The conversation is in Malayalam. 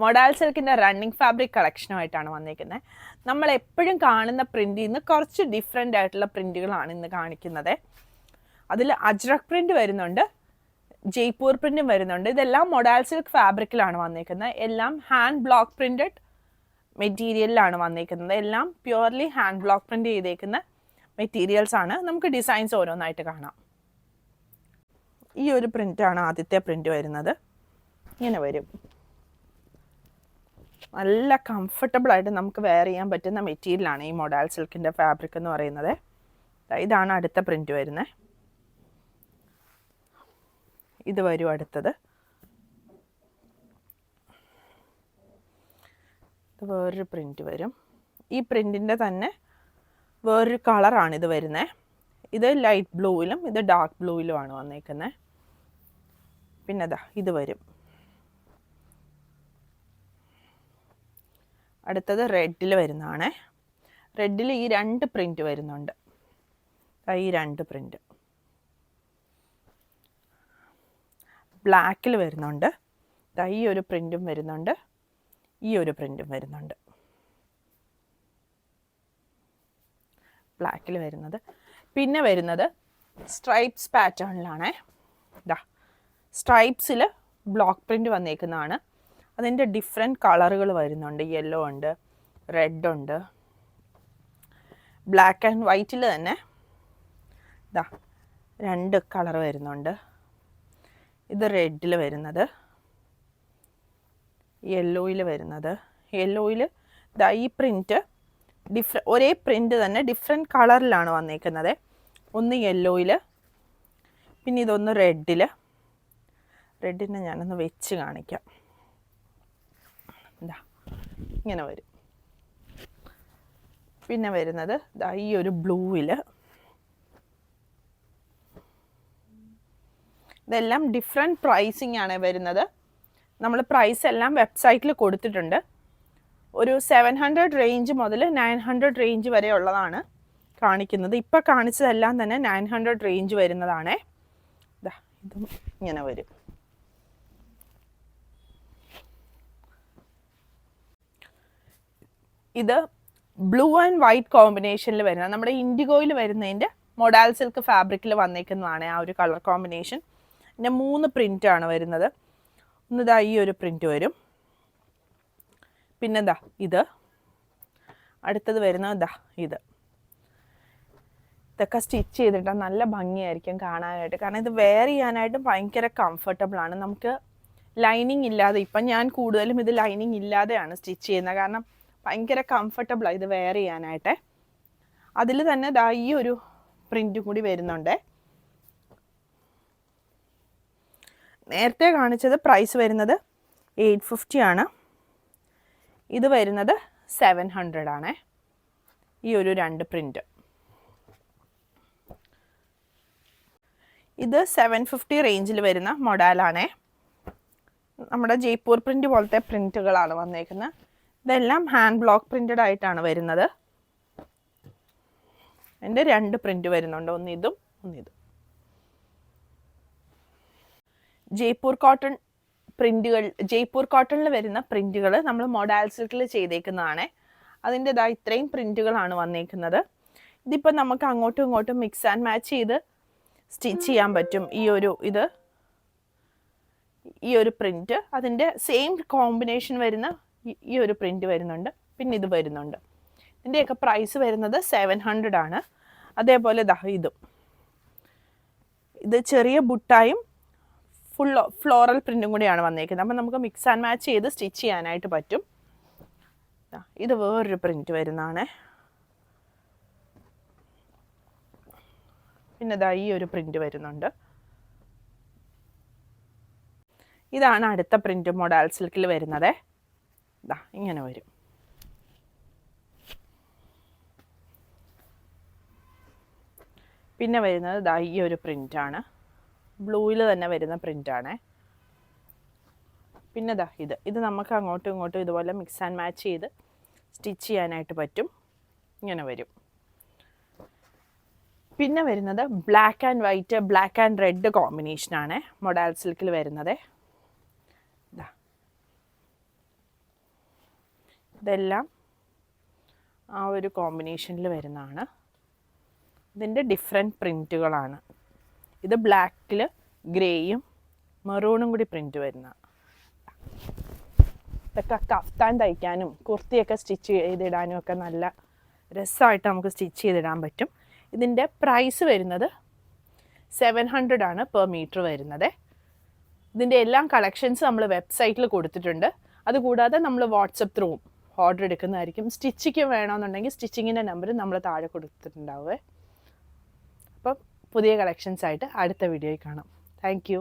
മൊഡാൽ സിൽക്കിൻ്റെ റണ്ണിങ് ഫാബ്രിക് കളക്ഷനുമായിട്ടാണ് വന്നിരിക്കുന്നത്. നമ്മൾ എപ്പോഴും കാണുന്ന പ്രിൻറ്റിൽ നിന്ന് കുറച്ച് ഡിഫറെൻ്റ് ആയിട്ടുള്ള പ്രിൻറ്റുകളാണ് ഇന്ന് കാണിക്കുന്നത്. അതിൽ അജ്രക് പ്രിൻറ്റ് വരുന്നുണ്ട്, ജയ്പൂർ പ്രിൻറ്റും വരുന്നുണ്ട്. ഇതെല്ലാം മൊഡാൽ സിൽക്ക് ഫാബ്രിക്കിലാണ് വന്നിരിക്കുന്നത്. എല്ലാം ഹാൻഡ് ബ്ലോക്ക് പ്രിൻറ്റഡ് മെറ്റീരിയലിലാണ് വന്നിരിക്കുന്നത്. എല്ലാം പ്യുവർലി ഹാൻഡ് ബ്ലോക്ക് പ്രിൻറ്റ് ചെയ്തേക്കുന്ന മെറ്റീരിയൽസ് ആണ്. നമുക്ക് ഡിസൈൻസ് ഓരോന്നായിട്ട് കാണാം. ഈ ഒരു പ്രിൻ്റാണ് ആദ്യത്തെ പ്രിൻറ്റ് വരുന്നത്. ഇങ്ങനെ വരും. നല്ല കംഫർട്ടബിളായിട്ട് നമുക്ക് വെയർ ചെയ്യാൻ പറ്റുന്ന മെറ്റീരിയലാണ് ഈ മൊഡാൽ സിൽക്കിൻ്റെ ഫാബ്രിക് എന്ന് പറയുന്നത്. ഇതാണ് അടുത്ത പ്രിൻറ്റ് വരുന്നത്. ഇത് വരും അടുത്തത്. ഇത് വേറൊരു പ്രിൻറ്റ് വരും. ഈ പ്രിൻറ്റിൻ്റെ തന്നെ വേറൊരു കളറാണ് ഇത് വരുന്നത്. ഇത് ലൈറ്റ് ബ്ലൂവിലും ഇത് ഡാർക്ക് ബ്ലൂവിലുമാണ് വന്നേക്കുന്നത്. പിന്നെ ഇത് വരും. അടുത്തത് റെഡിൽ വരുന്നതാണ്. റെഡിൽ ഈ രണ്ട് പ്രിൻറ്റ് വരുന്നുണ്ട്. ഈ രണ്ട് പ്രിൻറ്റ്. ബ്ലാക്കിൽ വരുന്നുണ്ട്. ഈ ഒരു പ്രിൻറ്റും വരുന്നുണ്ട്, ഈ ഒരു പ്രിൻറ്റും വരുന്നുണ്ട്. ബ്ലാക്കിൽ വരുന്നത്. പിന്നെ വരുന്നത് സ്ട്രൈപ്സ് പാറ്റേണിലാണ്. സ്ട്രൈപ്സിൽ ബ്ലോക്ക് പ്രിൻറ്റ് വന്നേക്കുന്നതാണ്. അതിൻ്റെ ഡിഫറെൻറ്റ് കളറുകൾ വരുന്നുണ്ട്. യെല്ലോ ഉണ്ട്, റെഡ് ഉണ്ട്. ബ്ലാക്ക് ആൻഡ് വൈറ്റിൽ തന്നെ രണ്ട് കളർ വരുന്നുണ്ട്. ഇത് റെഡിൽ വരുന്നത്, യെല്ലോയിൽ വരുന്നത്. യെല്ലോയിൽ ഈ പ്രിൻറ്റ് ഒരേ പ്രിൻറ്റ് തന്നെ ഡിഫറെൻറ്റ് കളറിലാണ് വന്നേക്കുന്നത്. ഒന്ന് യെല്ലോയിൽ, പിന്നെ ഇതൊന്ന് റെഡിൽ. റെഡിനെ ഞാനൊന്ന് വെച്ച് കാണിക്കാം. ഇങ്ങനെ വരും. പിന്നെ വരുന്നത് ഈ ഒരു ബ്ലൂവിൽ. ഇതെല്ലാം ഡിഫറെൻറ്റ് പ്രൈസിങ് ആണ് വരുന്നത്. നമ്മൾ പ്രൈസ് എല്ലാം വെബ്സൈറ്റിൽ കൊടുത്തിട്ടുണ്ട്. ഒരു 700 റേഞ്ച് മുതൽ 900 റേഞ്ച് വരെ ഉള്ളതാണ് കാണിക്കുന്നത്. ഇപ്പോൾ കാണിച്ചതെല്ലാം തന്നെ 900 റേഞ്ച് വരുന്നതാണ്. ഇതും ഇങ്ങനെ വരും. ഇത് ബ്ലൂ ആൻഡ് വൈറ്റ് കോമ്പിനേഷനിൽ വരുന്നത്, നമ്മുടെ ഇൻഡിഗോയിൽ വരുന്നതിൻ്റെ മൊഡാൽ സിൽക്ക് ഫാബ്രിക്കിൽ വന്നേക്കുന്നതാണ് ആ ഒരു കളർ കോമ്പിനേഷൻ. പിന്നെ 3 പ്രിൻ്റാണ് വരുന്നത്. ഒന്ന് ഈ ഒരു പ്രിൻ്റ് വരും. പിന്നെ ഇത്. അടുത്തത് വരുന്നത് ഇത്. ഇതൊക്കെ സ്റ്റിച്ച് ചെയ്തിട്ടാൽ നല്ല ഭംഗിയായിരിക്കും കാണാനായിട്ട്. കാരണം ഇത് വെയർ ചെയ്യാനായിട്ട് ഭയങ്കര കംഫർട്ടബിളാണ്. നമുക്ക് ലൈനിങ് ഇല്ലാതെ, ഇപ്പം ഞാൻ കൂടുതലും ഇത് ലൈനിങ് ഇല്ലാതെയാണ് സ്റ്റിച്ച് ചെയ്യുന്നത്. കാരണം ഭയങ്കര കംഫർട്ടബിളാണ് ഇത് വെയർ ചെയ്യാനായിട്ട്. അതിൽ തന്നെ ഈ ഒരു പ്രിൻ്റ് കൂടി വരുന്നുണ്ട്. നേരത്തെ കാണിച്ചത് പ്രൈസ് വരുന്നത് 850 ആണ്. ഇത് വരുന്നത് 700 ആണ്. ഈ ഒരു രണ്ട് പ്രിൻ്റ്. ഇത് 750 റേഞ്ചിൽ വരുന്ന മൊഡാലാണ്. നമ്മുടെ ജയ്പൂർ പ്രിൻ്റ് പോലത്തെ പ്രിൻറ്റുകളാണ് വന്നേക്കുന്നത്. ഇതെല്ലാം ഹാൻഡ് ബ്ലോക്ക് പ്രിൻറ്റഡ് ആയിട്ടാണ് വരുന്നത്. എൻ്റെ രണ്ട് പ്രിൻറ്റ് വരുന്നുണ്ട്. ഒന്നിതും ഒന്നിതും. ജയ്പൂർ കോട്ടൺ പ്രിൻറ്റുകൾ, ജയ്പൂർ കോട്ടണിൽ വരുന്ന പ്രിൻറ്റുകൾ നമ്മൾ മൊഡാൽ സിൽക്കിൽ ചെയ്തേക്കുന്നതാണ്. അതിൻ്റെ ഇത്രയും പ്രിൻറ്റുകളാണ് വന്നേക്കുന്നത്. ഇതിപ്പോൾ നമുക്ക് അങ്ങോട്ടും ഇങ്ങോട്ടും മിക്സ് ആൻഡ് മാച്ച് ചെയ്ത് സ്റ്റിച്ച് ചെയ്യാൻ പറ്റും. ഈ ഒരു പ്രിൻറ്റ്, അതിൻ്റെ സെയിം കോമ്പിനേഷൻ വരുന്ന ഈ ഒരു പ്രിൻറ്റ് വരുന്നുണ്ട്. പിന്നെ ഇത് വരുന്നുണ്ട്. ഇതിൻ്റെയൊക്കെ പ്രൈസ് വരുന്നത് 700 ആണ്. അതേപോലെ ഇതും. ഇത് ചെറിയ ബുട്ടായും ഫുൾ ഫ്ലോറൽ പ്രിൻറ്റും കൂടിയാണ് വന്നേക്കുന്നത്. അപ്പം നമുക്ക് മിക്സ് ആൻഡ് മാച്ച് ചെയ്ത് സ്റ്റിച്ച് ചെയ്യാനായിട്ട് പറ്റും. ഇത് വേറൊരു പ്രിൻറ്റ് വരുന്നതാണ്. പിന്നെ ഈ ഒരു പ്രിൻറ്റ് വരുന്നുണ്ട്. ഇതാണ് അടുത്ത പ്രിൻറ്റ് മൊഡാൽ സിൽക്കിൽ വരുന്നത്. ഇങ്ങനെ വരും. പിന്നെ വരുന്നത് ഈ ഒരു പ്രിൻ്റാണ്. ബ്ലൂവിൽ തന്നെ വരുന്ന പ്രിൻ്റാണ്. പിന്നെ ഇത് നമുക്ക് അങ്ങോട്ടും ഇങ്ങോട്ടും ഇതുപോലെ മിക്സ് ആൻഡ് മാച്ച് ചെയ്ത് സ്റ്റിച്ച് ചെയ്യാനായിട്ട് പറ്റും. ഇങ്ങനെ വരും. പിന്നെ വരുന്നത് black and white, black and red കോമ്പിനേഷനാണ് മൊഡാൽ സിൽക്കിൽ വരുന്നത്. ഇതെല്ലാം ആ ഒരു കോമ്പിനേഷനിൽ വരുന്നതാണ്. ഇതിൻ്റെ ഡിഫറെൻറ്റ് പ്രിൻറ്റുകളാണ്. ഇത് ബ്ലാക്കിൽ ഗ്രേയും മെറൂണും കൂടി പ്രിൻറ്റ് വരുന്ന. ഇതൊക്കെ കഫ്താൻ തയ്ക്കാനും കുർത്തിയൊക്കെ സ്റ്റിച്ച് ചെയ്തിടാനും ഒക്കെ നല്ല രസമായിട്ട് നമുക്ക് സ്റ്റിച്ച് ചെയ്തിടാൻ പറ്റും. ഇതിൻ്റെ പ്രൈസ് വരുന്നത് 700 ആണ് പെർ മീറ്റർ വരുന്നത്. ഇതിൻ്റെ എല്ലാം കളക്ഷൻസ് നമ്മൾ വെബ്സൈറ്റിൽ കൊടുത്തിട്ടുണ്ട്. അതുകൂടാതെ നമ്മൾ വാട്സപ്പ് ത്രൂവും ഓർഡർ എടുക്കുന്നതായിരിക്കും. സ്റ്റിച്ചിങ് വേണമെന്നുണ്ടെങ്കിൽ സ്റ്റിച്ചിങ്ങിൻ്റെ നമ്പർ നമ്മൾ താഴെ കൊടുത്തിട്ടുണ്ടാവുമേ. അപ്പം പുതിയ കളക്ഷൻസായിട്ട് അടുത്ത വീഡിയോയിൽ കാണാം. Thank you.